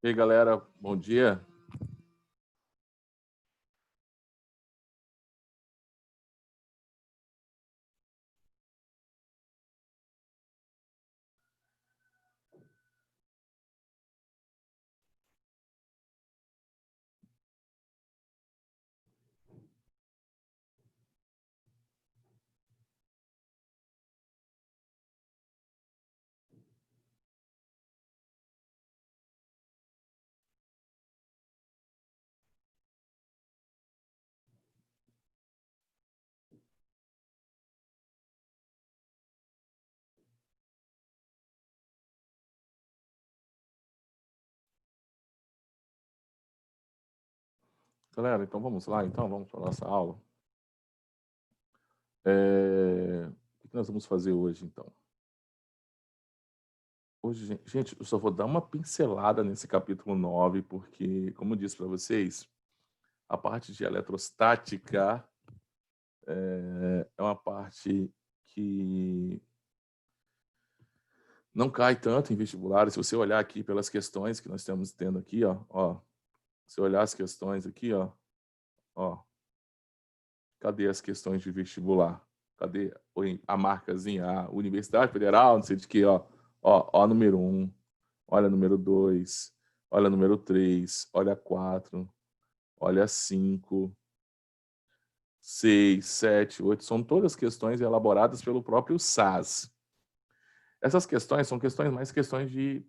E aí, galera, bom dia. Galera, então vamos lá, então vamos para a nossa aula. O que nós vamos fazer hoje, então? Hoje, gente, eu só vou dar uma pincelada nesse capítulo 9, porque, como eu disse para vocês, a parte de eletrostática é uma parte que não cai tanto em vestibular. Se você olhar aqui pelas questões que nós estamos tendo aqui, se você olhar as questões aqui, ó, cadê as questões de vestibular? Cadê a marcazinha? A Universidade Federal, não sei de que, ó, número 1, olha número 2, olha número 3, olha 4, olha 5, 6, 7, 8, são todas questões elaboradas pelo próprio SAS. Essas questões são questões mais questões de...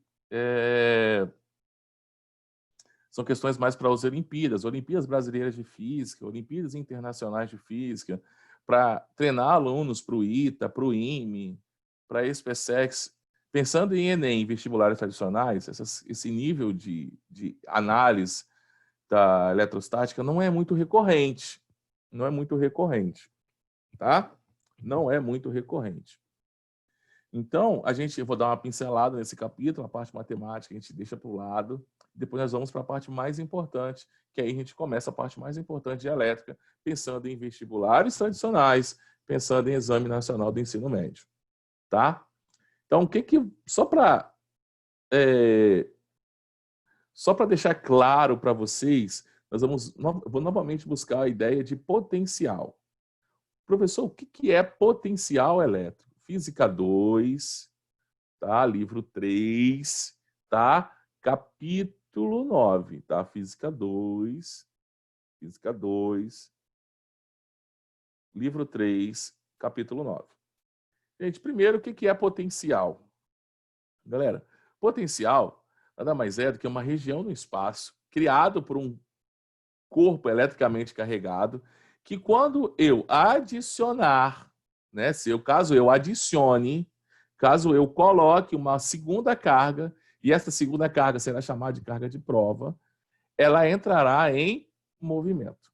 são questões mais para as Olimpíadas Brasileiras de Física, Olimpíadas Internacionais de Física, para treinar alunos para o ITA, para o IME, para a SpaceX. Pensando em Enem, vestibulares tradicionais, esse nível de análise da eletrostática não é muito recorrente. Não é muito recorrente, tá? Não é muito recorrente. Então, eu vou dar uma pincelada nesse capítulo, a parte matemática a gente deixa para o lado, depois nós vamos para a parte mais importante, que aí a gente começa a parte mais importante de elétrica, pensando em vestibulares tradicionais, pensando em Exame Nacional do Ensino Médio, tá? Então, só para deixar claro para vocês, vou novamente buscar a ideia de potencial. Professor, o que é potencial elétrico? Física 2, tá? Livro 3, tá? Capítulo 9, tá? Física 2, livro 3, capítulo 9. Gente, primeiro, o que é potencial? Galera, potencial nada mais é do que uma região no espaço criado por um corpo eletricamente carregado que quando eu adicionar, né, caso eu coloque uma segunda carga, e essa segunda carga será chamada de carga de prova, ela entrará em movimento.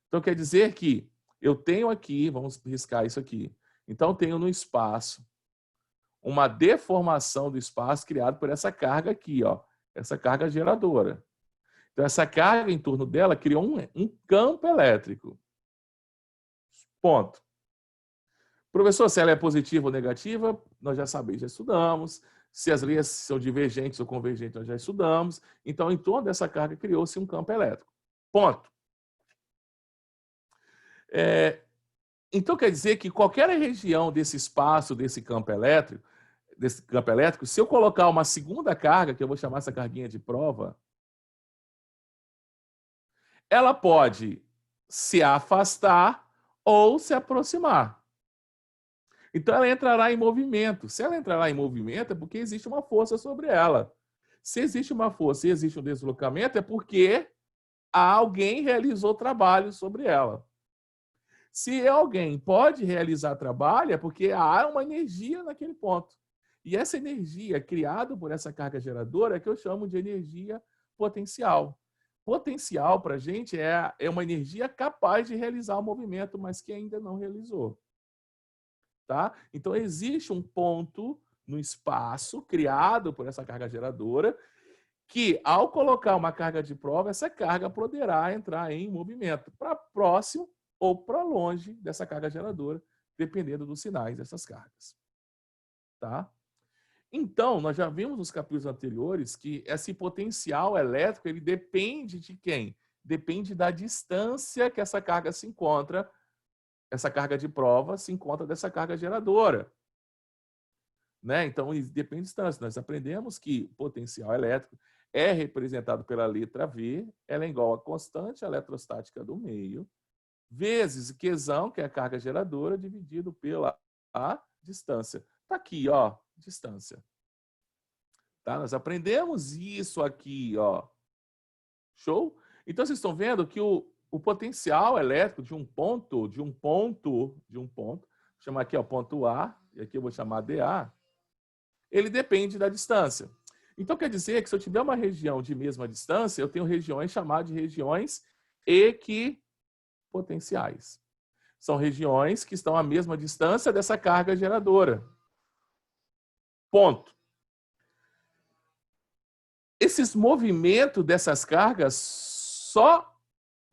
Então, quer dizer que eu tenho aqui, vamos riscar isso aqui, então tenho no espaço uma deformação do espaço criada por essa carga aqui, essa carga geradora. Então, essa carga em torno dela criou um campo elétrico. Ponto. Professor, se ela é positiva ou negativa, nós já sabemos, já estudamos. Se as linhas são divergentes ou convergentes, nós já estudamos. Então, em torno dessa carga, criou-se um campo elétrico. Ponto. Então, quer dizer que qualquer região desse espaço, desse campo elétrico, se eu colocar uma segunda carga, que eu vou chamar essa carguinha de prova, ela pode se afastar ou se aproximar. Então, ela entrará em movimento. Se ela entrará em movimento, é porque existe uma força sobre ela. Se existe uma força e existe um deslocamento, é porque alguém realizou trabalho sobre ela. Se alguém pode realizar trabalho, é porque há uma energia naquele ponto. E essa energia criada por essa carga geradora é que eu chamo de energia potencial. Potencial, para a gente, é uma energia capaz de realizar o movimento, mas que ainda não realizou. Tá? Então, existe um ponto no espaço criado por essa carga geradora que, ao colocar uma carga de prova, essa carga poderá entrar em movimento para próximo ou para longe dessa carga geradora, dependendo dos sinais dessas cargas. Tá? Então, nós já vimos nos capítulos anteriores que esse potencial elétrico, ele depende de quem? Depende da distância que essa carga se encontra, essa carga de prova se encontra dessa carga geradora. Né? Então, depende da distância. Nós aprendemos que potencial elétrico é representado pela letra V, ela é igual à constante eletrostática do meio, vezes Qzão, que é a carga geradora, dividido pela a distância. Está aqui, ó, distância. Tá? Nós aprendemos isso aqui, ó. Show? Então, vocês estão vendo que o potencial elétrico de um ponto, vou chamar aqui, ó, ponto A, e aqui eu vou chamar DA, ele depende da distância. Então, quer dizer que se eu tiver uma região de mesma distância, eu tenho regiões chamadas de regiões equipotenciais. São regiões que estão à mesma distância dessa carga geradora. Ponto. Esses movimentos dessas cargas só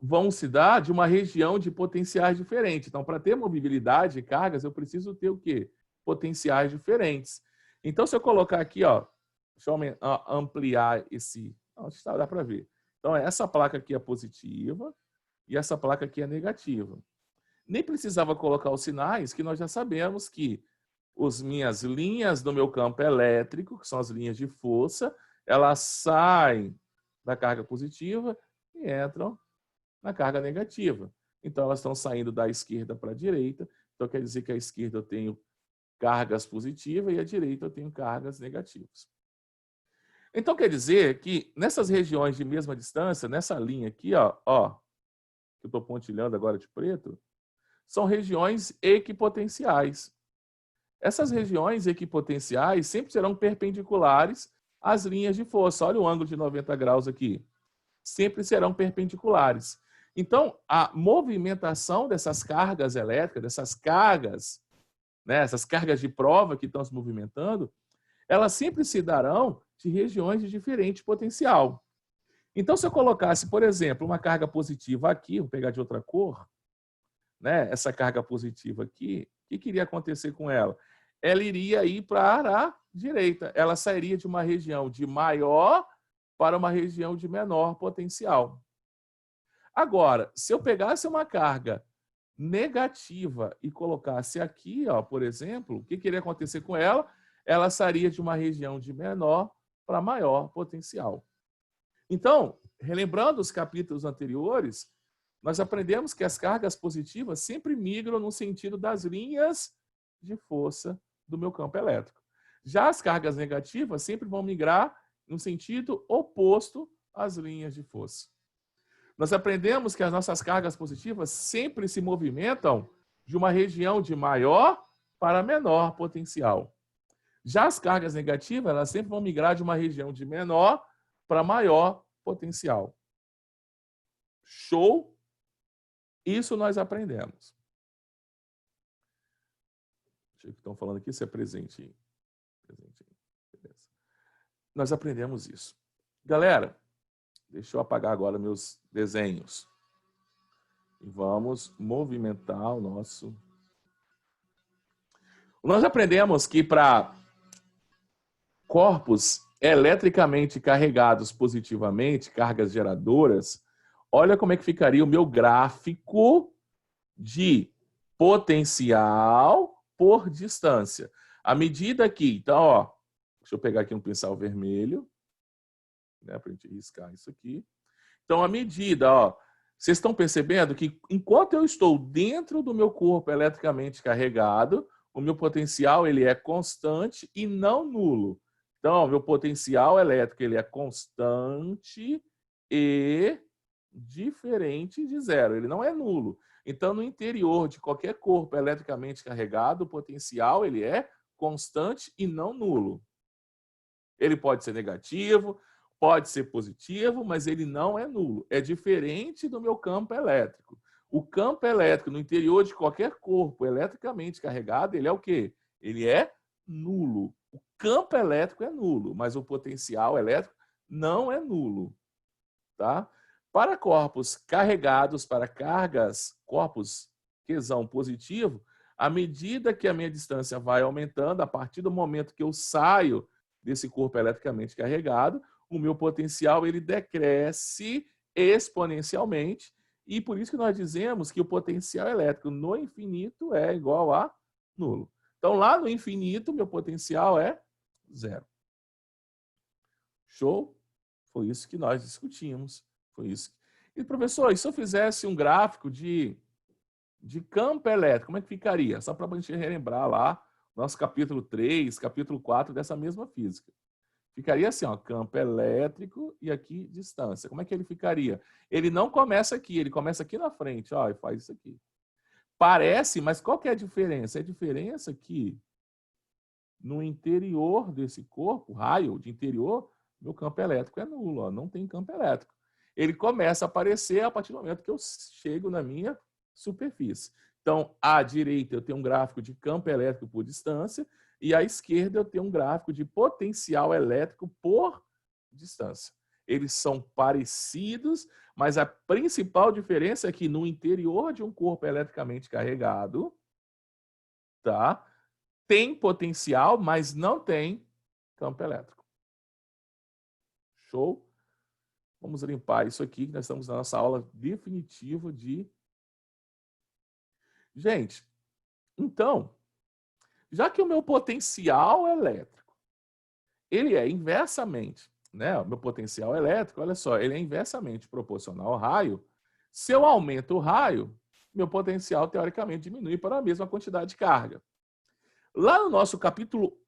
vão se dar de uma região de potenciais diferentes. Então, para ter movibilidade de cargas, eu preciso ter o quê? Potenciais diferentes. Então, se eu colocar aqui, ó, deixa eu ampliar esse... Não, dá para ver. Então, essa placa aqui é positiva e essa placa aqui é negativa. Nem precisava colocar os sinais, que nós já sabemos que as minhas linhas do meu campo elétrico, que são as linhas de força, elas saem da carga positiva e entram na carga negativa. Então, elas estão saindo da esquerda para a direita. Então, quer dizer que à esquerda eu tenho cargas positivas e à direita eu tenho cargas negativas. Então, quer dizer que nessas regiões de mesma distância, nessa linha aqui, ó, que eu estou pontilhando agora de preto, são regiões equipotenciais. Essas regiões equipotenciais sempre serão perpendiculares às linhas de força. Olha o ângulo de 90 graus aqui. Sempre serão perpendiculares. Então, a movimentação dessas cargas elétricas, dessas cargas, né, essas cargas de prova que estão se movimentando, elas sempre se darão de regiões de diferente potencial. Então, se eu colocasse, por exemplo, uma carga positiva aqui, vou pegar de outra cor, né, essa carga positiva aqui, o que iria acontecer com ela? Ela iria ir para a direita. Ela sairia de uma região de maior para uma região de menor potencial. Agora, se eu pegasse uma carga negativa e colocasse aqui, ó, por exemplo, o que iria acontecer com ela? Ela sairia de uma região de menor para maior potencial. Então, relembrando os capítulos anteriores, nós aprendemos que as cargas positivas sempre migram no sentido das linhas de força do meu campo elétrico. Já as cargas negativas sempre vão migrar no sentido oposto às linhas de força. Nós aprendemos que as nossas cargas positivas sempre se movimentam de uma região de maior para menor potencial. Já as cargas negativas, elas sempre vão migrar de uma região de menor para maior potencial. Show? Isso nós aprendemos. Deixa eu ver o que estão falando aqui, se é presente. Beleza. Nós aprendemos isso. Galera, deixa eu apagar agora meus desenhos. E vamos movimentar o nosso... Nós aprendemos que para corpos eletricamente carregados positivamente, cargas geradoras, olha como é que ficaria o meu gráfico de potencial por distância. À medida que, então, ó, deixa eu pegar aqui um pincel vermelho, né, para a gente riscar isso aqui. Então, à medida, ó, vocês estão percebendo que enquanto eu estou dentro do meu corpo eletricamente carregado, o meu potencial ele é constante e não nulo. Então, meu potencial elétrico ele é constante e diferente de zero. Ele não é nulo. Então, no interior de qualquer corpo eletricamente carregado, o potencial ele é constante e não nulo. Ele pode ser negativo, pode ser positivo, mas ele não é nulo. É diferente do meu campo elétrico. O campo elétrico no interior de qualquer corpo eletricamente carregado, ele é o quê? Ele é nulo. O campo elétrico é nulo, mas o potencial elétrico não é nulo. Tá? Para corpos carregados, para cargas, corpos Qzão positivo, À medida que a minha distância vai aumentando, a partir do momento que eu saio desse corpo eletricamente carregado, o meu potencial ele decresce exponencialmente, e por isso que nós dizemos que o potencial elétrico no infinito é igual a nulo. Então, lá no infinito, meu potencial é zero. Show? Foi isso que nós discutimos. Foi isso. E, professor, e se eu fizesse um gráfico de campo elétrico, como é que ficaria? Só para a gente relembrar lá, nosso capítulo 3, capítulo 4 dessa mesma física. Ficaria assim, ó, campo elétrico e aqui distância. Como é que ele ficaria? Ele não começa aqui, ele começa aqui na frente, ó, e faz isso aqui. Parece, mas qual que é a diferença? A diferença é que no interior desse corpo, raio de interior, meu campo elétrico é nulo, ó, não tem campo elétrico. Ele começa a aparecer a partir do momento que eu chego na minha superfície. Então, à direita eu tenho um gráfico de campo elétrico por distância e à esquerda eu tenho um gráfico de potencial elétrico por distância. Eles são parecidos, mas a principal diferença é que no interior de um corpo eletricamente carregado, tá? Tem potencial, mas não tem campo elétrico. Show? Vamos limpar isso aqui, que nós estamos na nossa aula definitiva de... Gente, então, já que o meu potencial elétrico, ele é inversamente, né? O meu potencial elétrico, olha só, ele é inversamente proporcional ao raio. Se eu aumento o raio, meu potencial, teoricamente, diminui para a mesma quantidade de carga. Lá no nosso capítulo,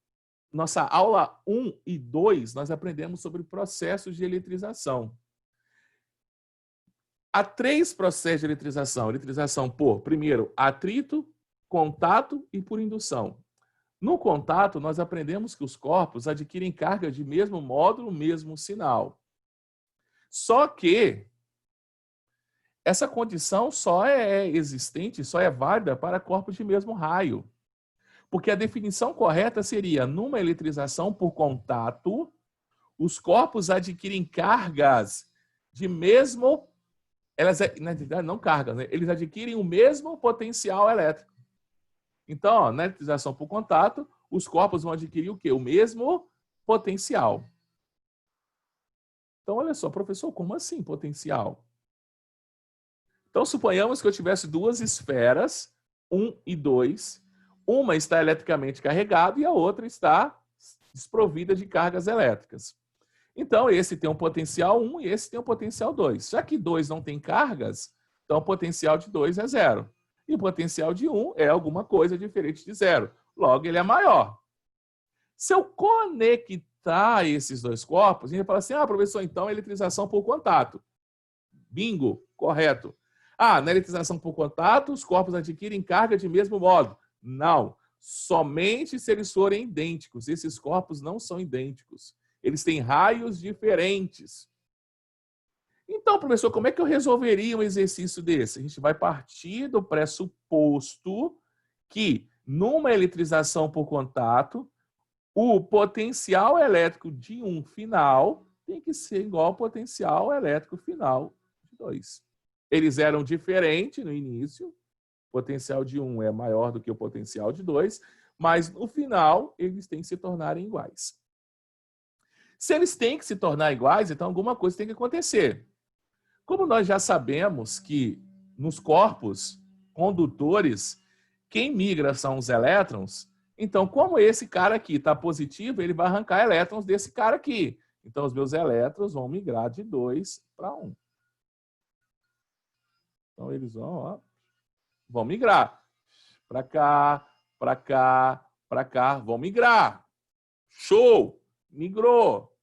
nossa aula 1 e 2, nós aprendemos sobre processos de eletrização. Há 3 processos de eletrização. Eletrização por, primeiro, atrito, contato e por indução. No contato, nós aprendemos que os corpos adquirem carga de mesmo módulo, mesmo sinal. Só que essa condição só é existente, só é válida para corpos de mesmo raio. Porque a definição correta seria, numa eletrização por contato, os corpos adquirem cargas de mesmo... Elas, na verdade, não cargas, né? Eles adquirem o mesmo potencial elétrico. Então, ó, na eletrização por contato, os corpos vão adquirir o quê? O mesmo potencial. Então, olha só, professor, como assim potencial? Então, suponhamos que eu tivesse 2 esferas, 1 e 2. Uma está eletricamente carregada e a outra está desprovida de cargas elétricas. Então, esse tem um potencial 1 e esse tem um potencial 2. Já que 2 não tem cargas, então o potencial de 2 é 0. E o potencial de 1 é alguma coisa diferente de 0. Logo, ele é maior. Se eu conectar esses 2 corpos, a gente fala assim, professor, então é eletrização por contato. Bingo, correto. Na eletrização por contato, os corpos adquirem carga de mesmo modo. Não, somente se eles forem idênticos. Esses corpos não são idênticos. Eles têm raios diferentes. Então, professor, como é que eu resolveria um exercício desse? A gente vai partir do pressuposto que, numa eletrização por contato, o potencial elétrico de um final tem que ser igual ao potencial elétrico final de 2. Eles eram diferentes no início, o potencial de 1 é maior do que o potencial de 2, mas no final eles têm que se tornarem iguais. Se eles têm que se tornar iguais, então alguma coisa tem que acontecer. Como nós já sabemos que nos corpos condutores, quem migra são os elétrons, então como esse cara aqui está positivo, ele vai arrancar elétrons desse cara aqui. Então os meus elétrons vão migrar de 2 para 1. Então eles vão migrar para cá, para cá, para cá, vão migrar. Show! Migrou.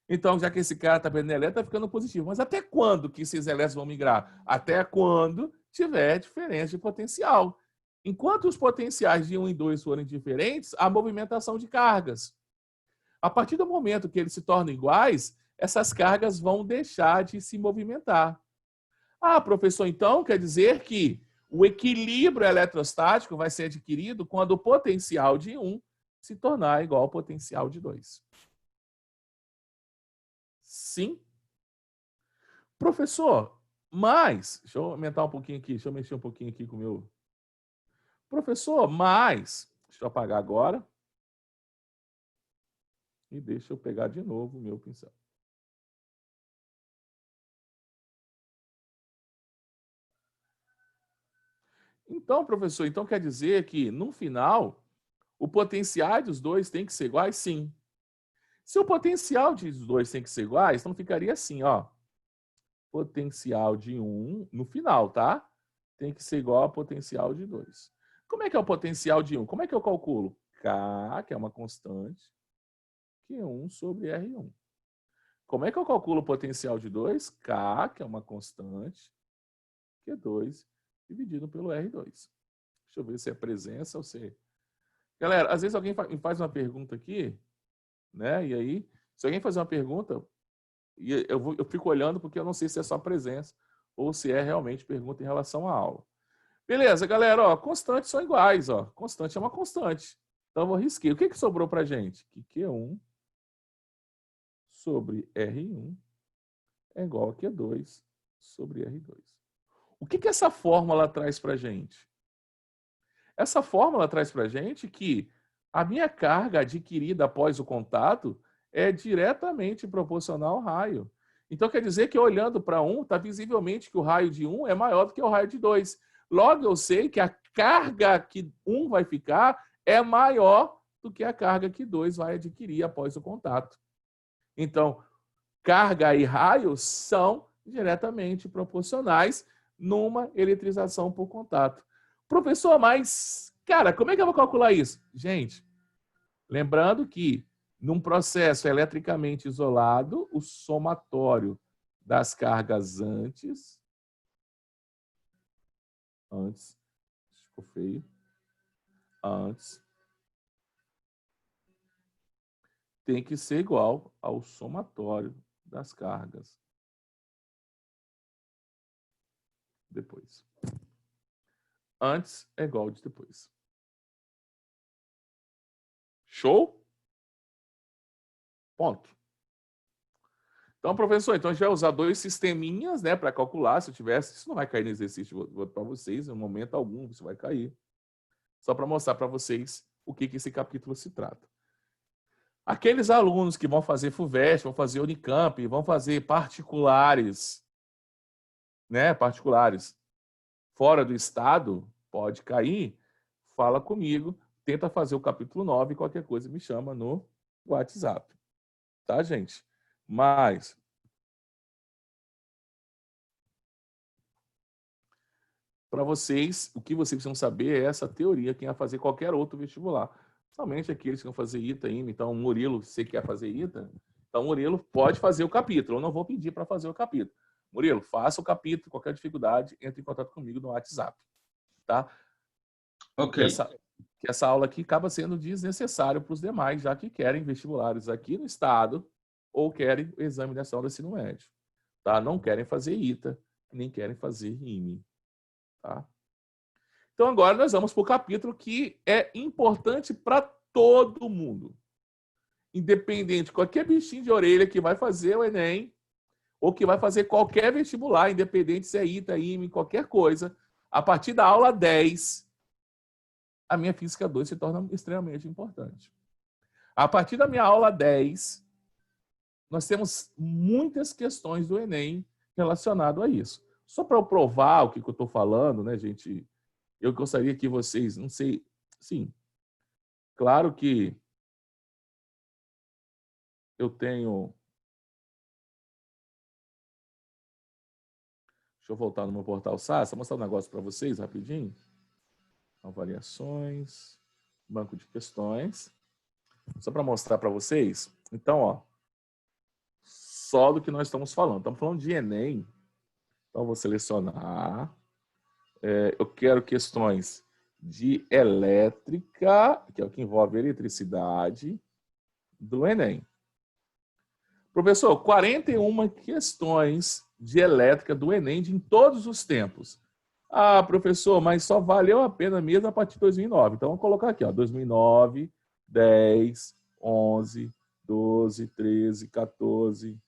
Então, já que esse cara está perdendo elétron, está ficando positivo. Mas até quando que esses elétrons vão migrar? Até quando tiver diferença de potencial. Enquanto os potenciais de 1 e 2 forem diferentes, há movimentação de cargas. A partir do momento que eles se tornam iguais, essas cargas vão deixar de se movimentar. Professor, então quer dizer que o equilíbrio eletrostático vai ser adquirido quando o potencial de 1 se tornar igual ao potencial de 2. Sim. Professor, mas... Deixa eu aumentar um pouquinho aqui, deixa eu mexer um pouquinho aqui com o meu... Professor, mas... Deixa eu apagar agora. E deixa eu pegar de novo o meu pincel. Então, professor, então quer dizer que, no final, o potencial dos dois tem que ser iguais? Sim. Se o potencial dos dois tem que ser iguais, então ficaria assim, ó. Potencial de 1, no final, tá? Tem que ser igual ao potencial de 2. Como é que é o potencial de 1? Como é que eu calculo? K, que é uma constante, Q1 sobre R1. Como é que eu calculo o potencial de 2? K, que é uma constante, Q2 dividido pelo R2. Deixa eu ver se é presença ou se... Galera, às vezes alguém me faz uma pergunta aqui, né? E aí, se alguém fazer uma pergunta, eu fico olhando porque eu não sei se é só presença ou se é realmente pergunta em relação à aula. Beleza, galera, ó, constantes são iguais, ó. Constante é uma constante. Então eu vou risquei. O que que sobrou pra gente? Que Q1 sobre R1 é igual a Q2 sobre R2. O que que essa fórmula traz pra gente? Essa fórmula traz pra gente que a minha carga adquirida após o contato é diretamente proporcional ao raio. Então quer dizer que olhando para 1, está visivelmente que o raio de 1 é maior do que o raio de 2. Logo eu sei que a carga que 1 vai ficar é maior do que a carga que 2 vai adquirir após o contato. Então, carga e raio são diretamente proporcionais numa eletrização por contato. Professor, mas, cara, como é que eu vou calcular isso? Gente, lembrando que num processo eletricamente isolado, o somatório das cargas ficou feio, antes, tem que ser igual ao somatório das cargas depois. Antes é igual ao de depois. Show? Ponto. Então, professor, então a gente vai usar 2 sisteminhas, né, para calcular. Se eu tivesse, isso não vai cair no exercício para vocês, em momento algum isso vai cair. Só para mostrar para vocês o que esse capítulo se trata. Aqueles alunos que vão fazer FUVEST, vão fazer Unicamp, vão fazer particulares, né, particulares fora do estado, pode cair, fala comigo, tenta fazer o capítulo 9 e qualquer coisa me chama no WhatsApp. Tá, gente? Mas para vocês, o que vocês precisam saber é essa teoria, quem vai fazer qualquer outro vestibular. Somente aqueles que vão fazer ITA, IME. Então, Murilo, se você quer fazer ITA, então Murilo pode fazer o capítulo. Eu não vou pedir para fazer o capítulo. Murilo, faça o capítulo, qualquer dificuldade, entre em contato comigo no WhatsApp. Tá? Ok. Essa aula aqui acaba sendo desnecessária para os demais, já que querem vestibulares aqui no estado ou querem o exame nacional do ensino médio. Tá? Não querem fazer ITA, nem querem fazer IME. Tá? Então agora nós vamos para o capítulo que é importante para todo mundo. Independente, qualquer bichinho de orelha que vai fazer o Enem, ou que vai fazer qualquer vestibular, independente se é ITA, IME, qualquer coisa, a partir da aula 10, a minha Física 2 se torna extremamente importante. A partir da minha aula 10, nós temos muitas questões do Enem relacionado a isso. Só para eu provar o que eu estou falando, né, gente? Eu gostaria que vocês, não sei, sim, claro que eu tenho... Deixa eu voltar no meu portal SAS, vou mostrar um negócio para vocês rapidinho. Avaliações, banco de questões. Só para mostrar para vocês. Então, ó, só do que nós estamos falando. Estamos falando de Enem. Então, vou selecionar. Eu quero questões de elétrica, que é o que envolve eletricidade, do Enem. Professor, 41 questões de elétrica do Enem em todos os tempos. Ah, professor, mas só valeu a pena mesmo a partir de 2009. Então, vamos colocar aqui, ó, 2009, 10, 11, 12, 13, 14,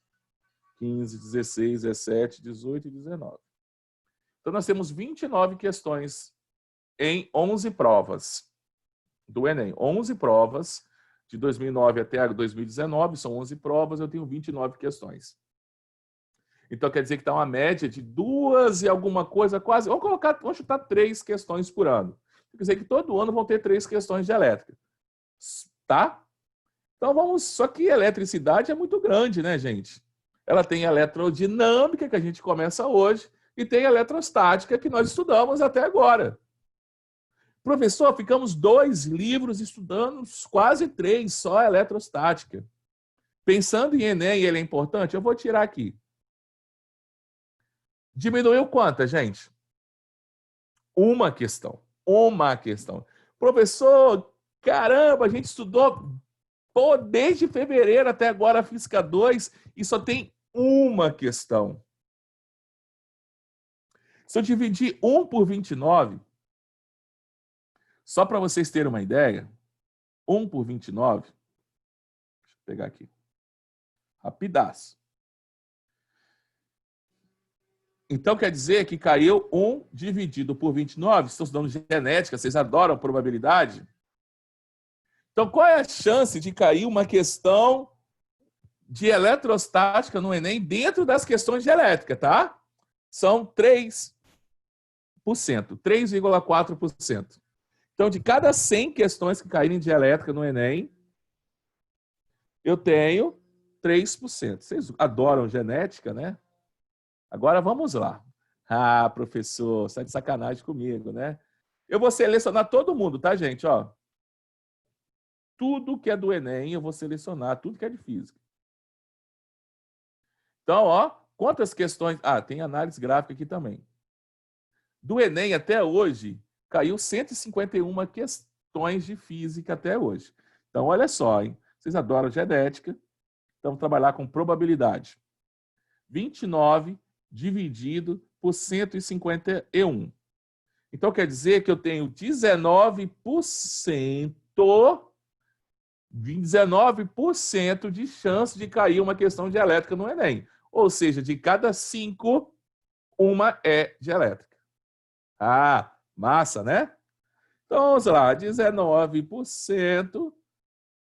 15, 16, 17, 18 e 19. Então, nós temos 29 questões em 11 provas do Enem. 11 provas, de 2009 até 2019, são 11 provas, eu tenho 29 questões. Então, quer dizer que está uma média de 2 e alguma coisa, quase... Vamos chutar 3 questões por ano. Quer dizer que todo ano vão ter 3 questões de elétrica. Tá? Então, vamos... Só que a eletricidade é muito grande, né, gente? Ela tem a eletrodinâmica, que a gente começa hoje, e tem a eletrostática, que nós estudamos até agora. Professor, ficamos 2 livros estudando, quase 3, só a eletrostática. Pensando em Enem, ele é importante? Eu vou tirar aqui. Diminuiu quanta, gente? Uma questão. Uma questão. Professor, caramba, a gente estudou desde fevereiro até agora a Física 2 e só tem uma questão. Se eu dividir 1 por 29, só para vocês terem uma ideia, 1 por 29, deixa eu pegar aqui, rapidaço. Então, quer dizer que caiu 1 dividido por 29. Estou estudando genética, vocês adoram probabilidade? Então, qual é a chance de cair uma questão de eletrostática no Enem dentro das questões de elétrica, tá? São 3%, 3,4%. Então, de cada 100 questões que caírem de elétrica no Enem, eu tenho 3%. Vocês adoram genética, né? Agora vamos lá. Ah, professor, você está de sacanagem comigo, né? Eu vou selecionar todo mundo, tá, gente? Ó, tudo que é do Enem eu vou selecionar, tudo que é de física. Então, ó, quantas questões... Ah, tem análise gráfica aqui também. Do Enem até hoje, caiu 151 questões de física até hoje. Então, olha só, hein? Vocês adoram genética, então vamos trabalhar com probabilidade. 29 dividido por 151. Então, quer dizer que eu tenho 19% de chance de cair uma questão de elétrica no Enem. Ou seja, de cada 5, uma é de elétrica. Ah, massa, né? Então, vamos lá, 19%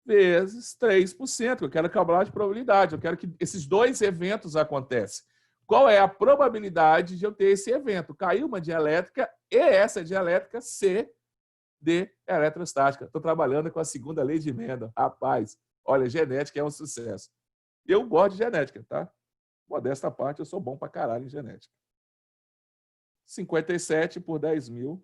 vezes 3%. Eu quero calcular de probabilidade. Eu quero que esses 2 eventos aconteçam. Qual é a probabilidade de eu ter esse evento? Caiu uma dielétrica e essa dielétrica ser de eletrostática. Estou trabalhando com a segunda lei de Mendel. Rapaz, olha, genética é um sucesso. Eu gosto de genética, tá? Modesta parte, eu sou bom pra caralho em genética. 57 por 10 mil.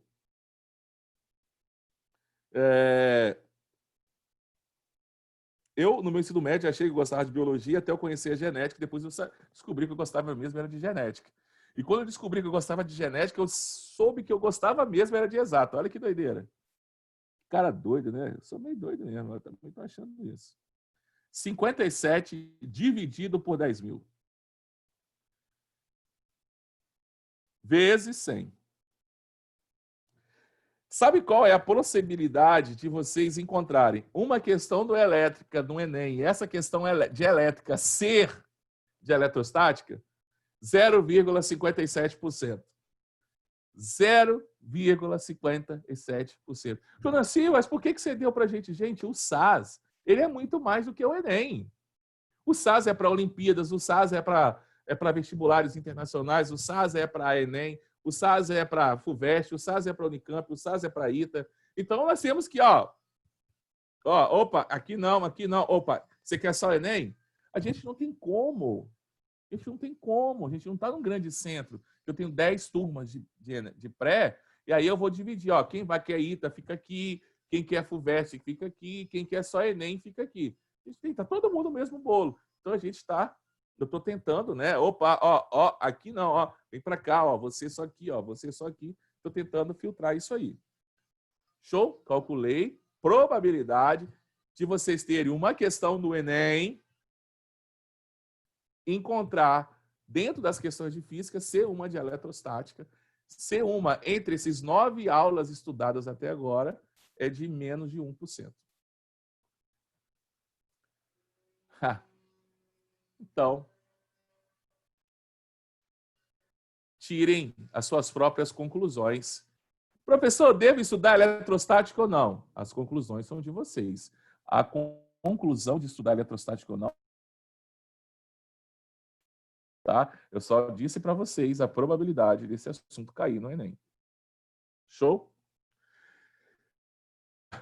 Eu, no meu ensino médio, achei que eu gostava de biologia até eu conhecer a genética. Depois eu descobri que eu gostava mesmo era de genética. E quando eu descobri que eu gostava de genética, eu soube que eu gostava mesmo era de exato. Olha que doideira. Cara doido, né? Eu sou meio doido mesmo. Eu também estou achando isso. 57 dividido por 10 mil. Vezes 100. Sabe qual é a possibilidade de vocês encontrarem uma questão do elétrica no Enem e essa questão de elétrica ser de eletrostática? 0,57%. 0,57%. Jonas Silva, mas por que você deu para a gente? Gente, o SAS, ele é muito mais do que o Enem. O SAS é para Olimpíadas, o SAS é para vestibulares internacionais, o SAS é para Enem, o SAS é para FUVEST, o SAS é para Unicamp, o SAS é para ITA. Então, nós temos que, opa, aqui não, opa, você quer só Enem? A gente não tem como. A gente não tem como. A gente não está num grande centro. Eu tenho 10 turmas de pré, e aí eu vou dividir. Ó, quem vai quer ITA fica aqui, quem quer FUVEST fica aqui, quem quer só Enem fica aqui. A gente está todo mundo no mesmo bolo. Então, a gente está... Eu estou tentando, né? Opa, aqui não, vem para cá, você só aqui, você só aqui. Estou tentando filtrar isso aí. Show? Calculei probabilidade de vocês terem uma questão do Enem, encontrar dentro das questões de física, ser uma de eletrostática, ser uma entre esses 9 aulas estudadas até agora, é de menos de 1%. Então, tirem as suas próprias conclusões Professor, devo estudar eletrostática ou não? As conclusões são de vocês. A conclusão de estudar eletrostática ou não, tá? Eu só disse para vocês a probabilidade desse assunto cair no Enem. Show?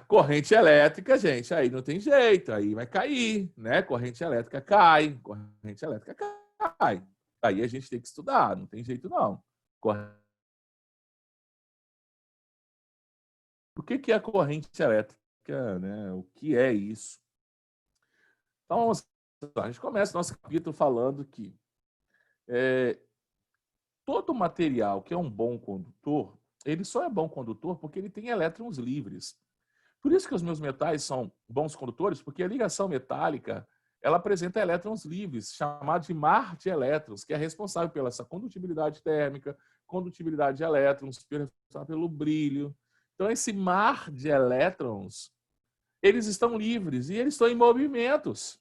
Corrente elétrica, gente, aí não tem jeito, aí vai cair, né? Corrente elétrica cai, corrente elétrica cai. Aí a gente tem que estudar, não tem jeito não. O que é a corrente elétrica, né? O que é isso? Então, a gente começa o nosso capítulo falando que todo material que é um bom condutor, ele só é bom condutor porque ele tem elétrons livres. Por isso que os meus metais são bons condutores, porque a ligação metálica ela apresenta elétrons livres, chamado de mar de elétrons, que é responsável pela essa condutibilidade térmica, condutibilidade de elétrons, pelo brilho. Então, esse mar de elétrons, eles estão livres e eles estão em movimentos,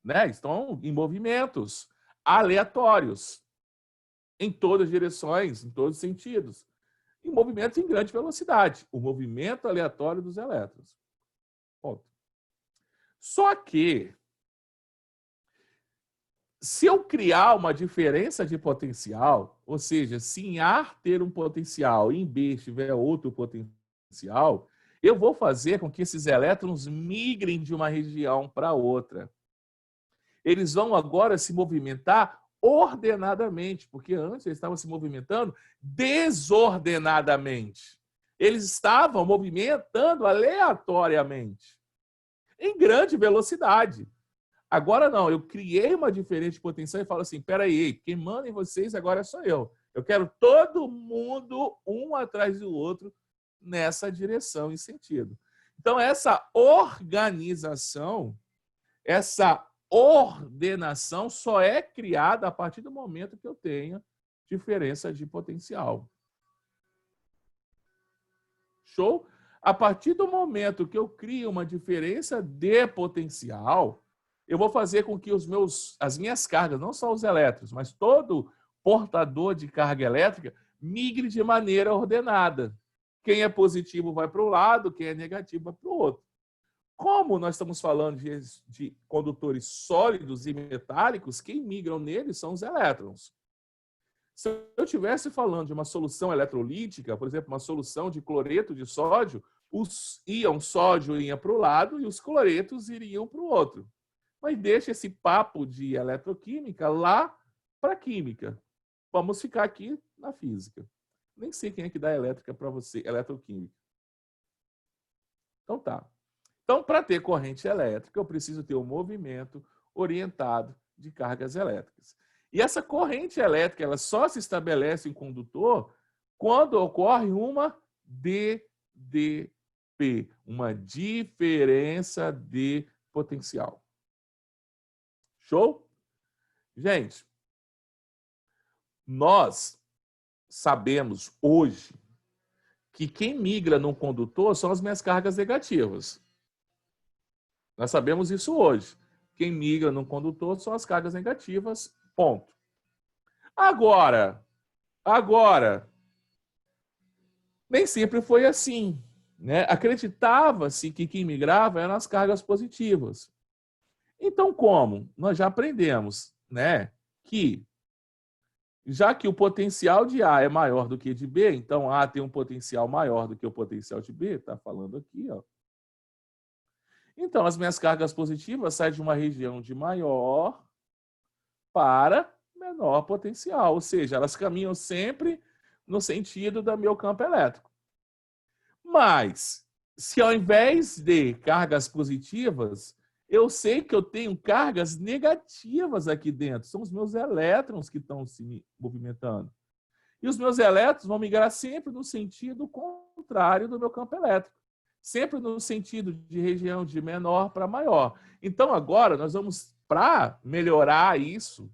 né? Estão em movimentos aleatórios, em todas as direções, em todos os sentidos. Em movimentos em grande velocidade. O movimento aleatório dos elétrons. Ponto. Só que, se eu criar uma diferença de potencial, ou seja, se em A ter um potencial e em B tiver outro potencial, eu vou fazer com que esses elétrons migrem de uma região para outra. Eles vão agora se movimentar ordenadamente, porque antes eles estavam se movimentando desordenadamente. Eles estavam movimentando aleatoriamente, em grande velocidade. Agora não, eu criei uma diferença de potencial e falo assim, peraí, quem manda em vocês agora sou eu. Eu quero todo mundo, um atrás do outro, nessa direção e sentido. Então, essa organização, essa ordenação só é criada a partir do momento que eu tenha diferença de potencial. Show? A partir do momento que eu crio uma diferença de potencial, eu vou fazer com que as minhas cargas, não só os elétrons, mas todo portador de carga elétrica, migre de maneira ordenada. Quem é positivo vai para um lado, quem é negativo vai para o outro. Como nós estamos falando de condutores sólidos e metálicos, quem migram neles são os elétrons. Se eu estivesse falando de uma solução eletrolítica, por exemplo, uma solução de cloreto de sódio, os íons sódio iam para o lado e os cloretos iriam para o outro. Mas deixa esse papo de eletroquímica lá para a química. Vamos ficar aqui na física. Nem sei quem é que dá elétrica para você, eletroquímica. Então tá. Então, para ter corrente elétrica, eu preciso ter um movimento orientado de cargas elétricas. E essa corrente elétrica ela só se estabelece em condutor quando ocorre uma DDP, uma diferença de potencial. Show? Gente, nós sabemos hoje que quem migra num condutor são as minhas cargas negativas. Nós sabemos isso hoje. Quem migra num condutor são as cargas negativas, ponto. Agora, nem sempre foi assim, né? Acreditava-se que quem migrava eram as cargas positivas. Então, como? Nós já aprendemos, né, que já que o potencial de A é maior do que de B, então A tem um potencial maior do que o potencial de B, está falando aqui, ó. Então, as minhas cargas positivas saem de uma região de maior para menor potencial, ou seja, elas caminham sempre no sentido do meu campo elétrico. Mas, se ao invés de cargas positivas, eu sei que eu tenho cargas negativas aqui dentro, são os meus elétrons que estão se movimentando. E os meus elétrons vão migrar sempre no sentido contrário do meu campo elétrico. Sempre no sentido de região de menor para maior. Então, agora, nós vamos, para melhorar isso,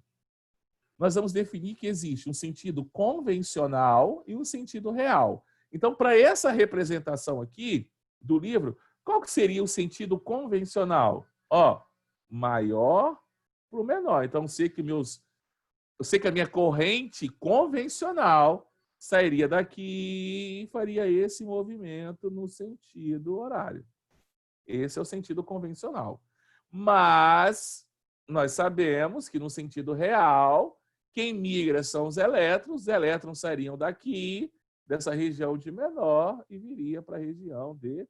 nós vamos definir que existe um sentido convencional e um sentido real. Então, para essa representação aqui do livro, qual que seria o sentido convencional? Ó, maior para o menor. Então, eu sei que a minha corrente convencional sairia daqui e faria esse movimento no sentido horário. Esse é o sentido convencional. Mas nós sabemos que no sentido real, quem migra são os elétrons sairiam daqui, dessa região de menor, e viria para a região de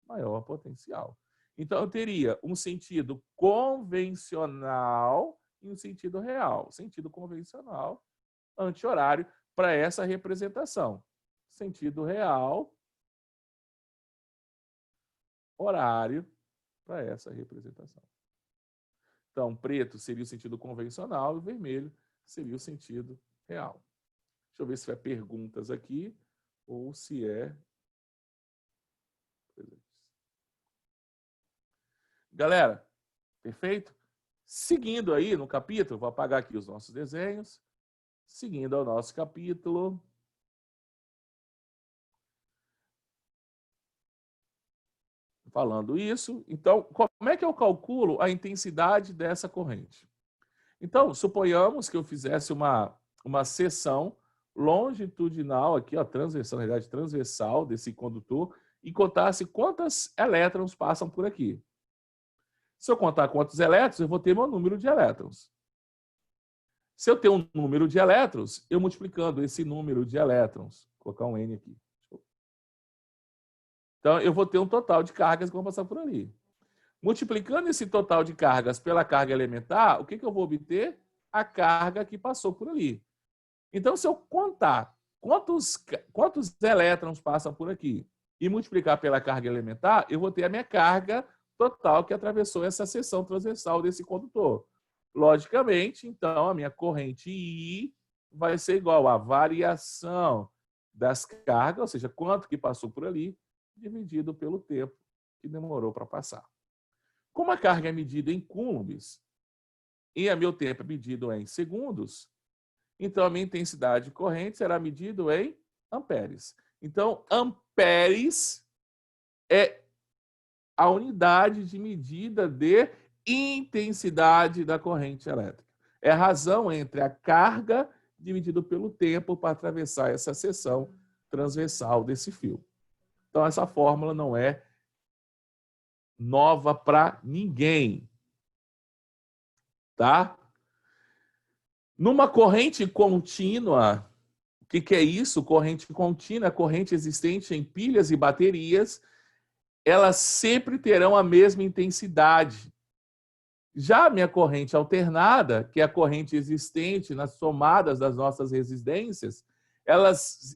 maior potencial. Então, eu teria um sentido convencional e um sentido real. Sentido convencional, anti-horário, para essa representação. Sentido real, horário, para essa representação. Então, preto seria o sentido convencional e o vermelho seria o sentido real. Deixa eu ver se é perguntas aqui ou se é... Galera, perfeito? Seguindo aí no capítulo, vou apagar aqui os nossos desenhos. Seguindo ao nosso capítulo. Falando isso, então, como é que eu calculo a intensidade dessa corrente? Então, suponhamos que eu fizesse uma seção longitudinal, aqui, ó, transversal, na realidade, transversal desse condutor, e contasse quantos elétrons passam por aqui. Se eu contar quantos elétrons, eu vou ter meu número de elétrons. Se eu tenho um número de elétrons, eu multiplicando esse número de elétrons, vou colocar um N aqui. Então, eu vou ter um total de cargas que vão passar por ali. Multiplicando esse total de cargas pela carga elementar, o que eu vou obter? A carga que passou por ali. Então, se eu contar quantos elétrons passam por aqui e multiplicar pela carga elementar, eu vou ter a minha carga total que atravessou essa seção transversal desse condutor. Logicamente, então, a minha corrente I vai ser igual à variação das cargas, ou seja, quanto que passou por ali, dividido pelo tempo que demorou para passar. Como a carga é medida em coulombs e o meu tempo é medido em segundos, então a minha intensidade de corrente será medida em amperes. Então, amperes é a unidade de medida de intensidade da corrente elétrica. É a razão entre a carga dividido pelo tempo para atravessar essa seção transversal desse fio. Então, essa fórmula não é nova para ninguém. Tá? Numa corrente contínua, o que é isso? Corrente contínua, corrente existente em pilhas e baterias, elas sempre terão a mesma intensidade. Já a minha corrente alternada, que é a corrente existente nas somadas das nossas resistências,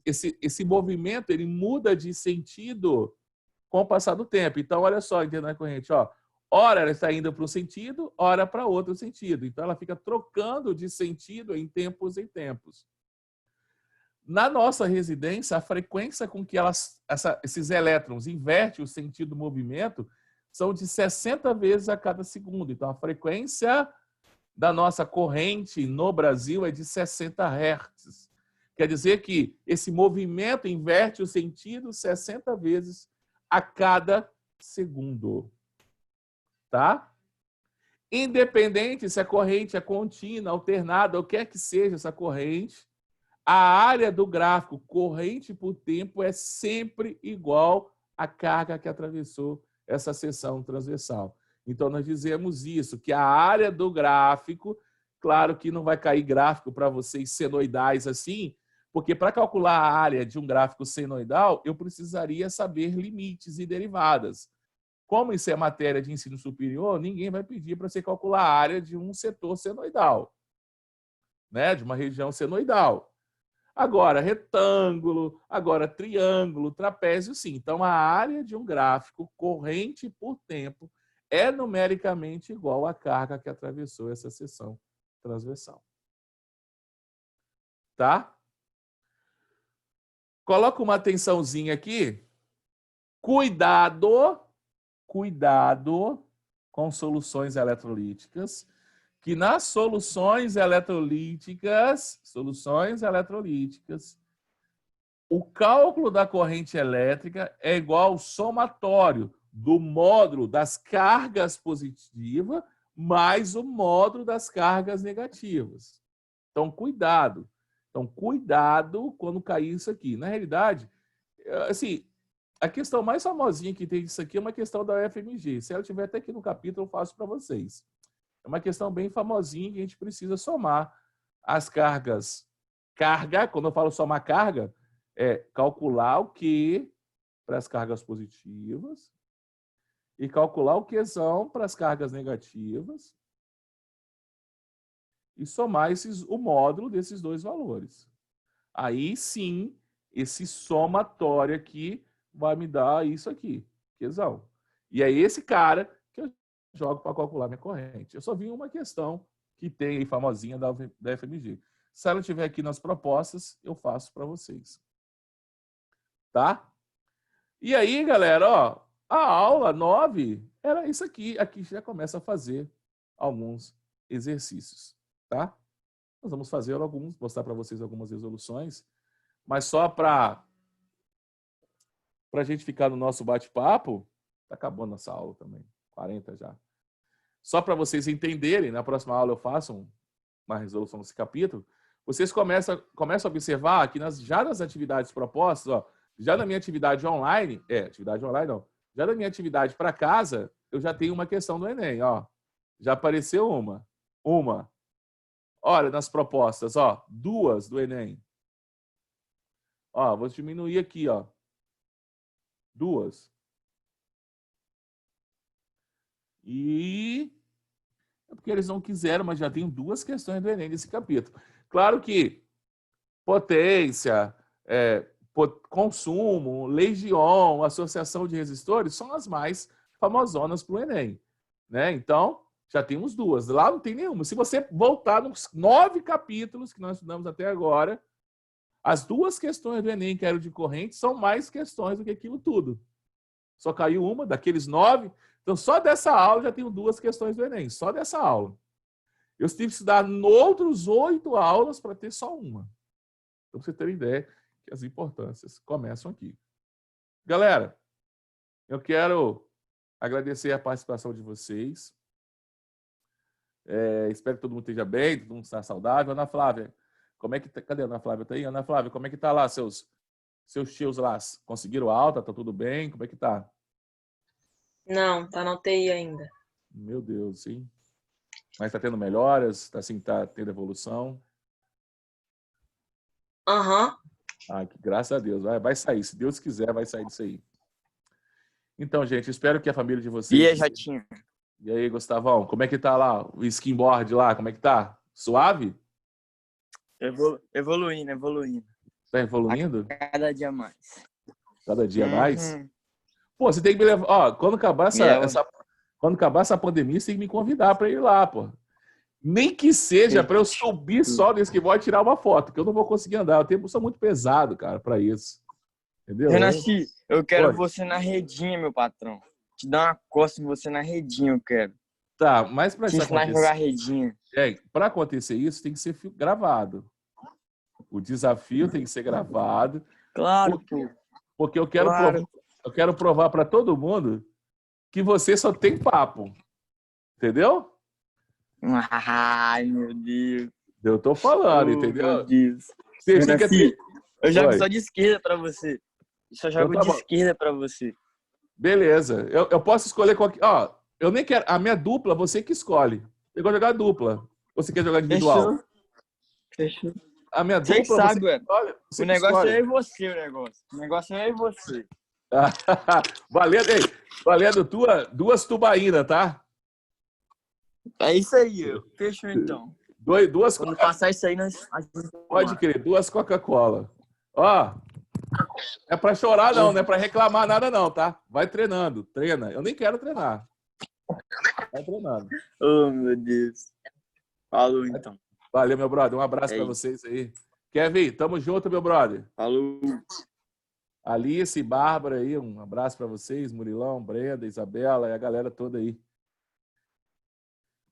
esse movimento ele muda de sentido com o passar do tempo. Então, olha só, entendendo a corrente, ó. Ora ela está indo para um sentido, ora para outro sentido. Então, ela fica trocando de sentido em tempos. Na nossa residência, a frequência com que esses elétrons invertem o sentido do movimento são de 60 vezes a cada segundo. Então, a frequência da nossa corrente no Brasil é de 60 Hz. Quer dizer que esse movimento inverte o sentido 60 vezes a cada segundo. Tá? Independente se a corrente é contínua, alternada, ou quer que seja essa corrente, a área do gráfico corrente por tempo é sempre igual à carga que atravessou essa seção transversal. Então, nós dizemos isso, que a área do gráfico, claro que não vai cair gráfico para vocês senoidais assim, porque para calcular a área de um gráfico senoidal, eu precisaria saber limites e derivadas. Como isso é matéria de ensino superior, ninguém vai pedir para você calcular a área de um setor senoidal, né? De uma região senoidal. Agora, retângulo, agora triângulo, trapézio, sim. Então, a área de um gráfico corrente por tempo é numericamente igual à carga que atravessou essa seção transversal. Tá? Coloca uma atençãozinha aqui. Cuidado com soluções eletrolíticas, que nas soluções eletrolíticas, o cálculo da corrente elétrica é igual ao somatório do módulo das cargas positivas mais o módulo das cargas negativas. Então, cuidado. Então, cuidado quando cair isso aqui. Na realidade, assim, a questão mais famosinha que tem disso aqui é uma questão da UFMG. Se ela tiver até aqui no capítulo, eu faço para vocês. É uma questão bem famosinha que a gente precisa somar as cargas. Carga, quando eu falo somar carga, é calcular o Q para as cargas positivas e calcular o Qzão para as cargas negativas e somar o módulo desses dois valores. Aí sim, esse somatório aqui vai me dar isso aqui, Qzão. E é esse cara que eu jogo para calcular minha corrente. Eu só vi uma questão que tem aí famosinha da FMG. Se ela estiver aqui nas propostas, eu faço para vocês. Tá? E aí, galera, ó, a aula 9 era isso aqui. Aqui já começa a fazer alguns exercícios, tá? Nós vamos fazer alguns, mostrar para vocês algumas resoluções, mas só para a gente ficar no nosso bate-papo, tá acabando nossa aula também, 40 já. Só para vocês entenderem, na próxima aula eu faço uma resolução desse capítulo, vocês começam a observar que já nas atividades propostas, ó, já na minha atividade online, atividade online não, já na minha atividade para casa, eu já tenho uma questão do Enem, ó. Já apareceu uma. Olha, nas propostas, ó, 2 do Enem. Ó, vou diminuir aqui, ó. 2. E é porque eles não quiseram, mas já tem 2 questões do Enem nesse capítulo. Claro que potência, consumo, legião, associação de resistores são as mais famosonas para o Enem, né? Então, já temos 2. Lá não tem nenhuma. Se você voltar nos 9 capítulos que nós estudamos até agora, as 2 questões do Enem que eram de corrente são mais questões do que aquilo tudo. Só caiu uma daqueles 9. Então, só dessa aula já tenho 2 questões do Enem. Só dessa aula. Eu tive que estudar outros 8 aulas para ter só uma. Para você ter ideia que as importâncias começam aqui. Galera, eu quero agradecer a participação de vocês. Espero que todo mundo esteja bem, todo mundo está saudável. Ana Flávia, como é que tá? Cadê a Ana Flávia? Tá aí? Ana Flávia, como é que tá lá seus tios lá? Conseguiram alta? Tá tudo bem? Como é que tá? Não, tá na UTI ainda. Meu Deus, sim. Mas tá tendo melhoras? Tá tendo evolução? Aham. Graças a Deus. Vai sair. Se Deus quiser, vai sair disso aí. Então, gente, espero que a família de vocês... E aí, Jatinho? E aí, Gustavão, como é que tá lá? O skimboard lá, como é que tá? Suave? Evoluindo. Tá evoluindo? Cada dia mais. Cada dia mais? Pô, você tem que me levar... Ó, quando acabar essa pandemia, você tem que me convidar para ir lá, pô. Nem que seja para eu subir só no skimboard e tirar uma foto, que eu não vou conseguir andar. Eu sou muito pesado, cara, para isso. Entendeu? Renaci, eu quero você na redinha, meu patrão. Te dar uma costa em você na redinha, eu quero. Tá, mas para isso acontecer... Te ensinar a jogar redinha. Para acontecer isso, tem que ser gravado. O desafio tem que ser gravado. Claro, porque eu quero provar para todo mundo que você só tem papo. Entendeu? Ai, meu Deus. Eu tô falando, entendeu? Meu Deus. Eu jogo só de esquerda para você. Só jogo de esquerda para você. Beleza. Eu posso escolher qualquer... Ó, eu nem quero... A minha dupla, você que escolhe. Eu gosto de jogar dupla. Ou você quer jogar individual? Fechou. A minha dupla, você sabe, você escolhe. O negócio é eu e você, o negócio é eu e você. Valendo duas tubaínas, tá? É isso aí, fechou então. Quando passar isso aí, nós... Pode crer, 2 Coca-Cola. Ó, é pra chorar não é pra reclamar nada não, tá? Vai treinando, treina. Eu nem quero treinar. Vai treinando. Oh, meu Deus. Falou, então. Valeu, meu brother. Um abraço pra vocês aí. Kevin, tamo junto, meu brother. Falou. Alice, Bárbara aí, um abraço pra vocês. Murilão, Brenda, Isabela e a galera toda aí.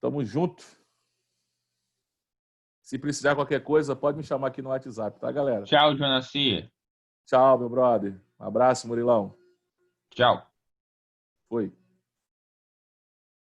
Tamo junto. Se precisar de qualquer coisa, pode me chamar aqui no WhatsApp, tá, galera? Tchau, Jonaci. Tchau, meu brother. Um abraço, Murilão. Tchau. Foi.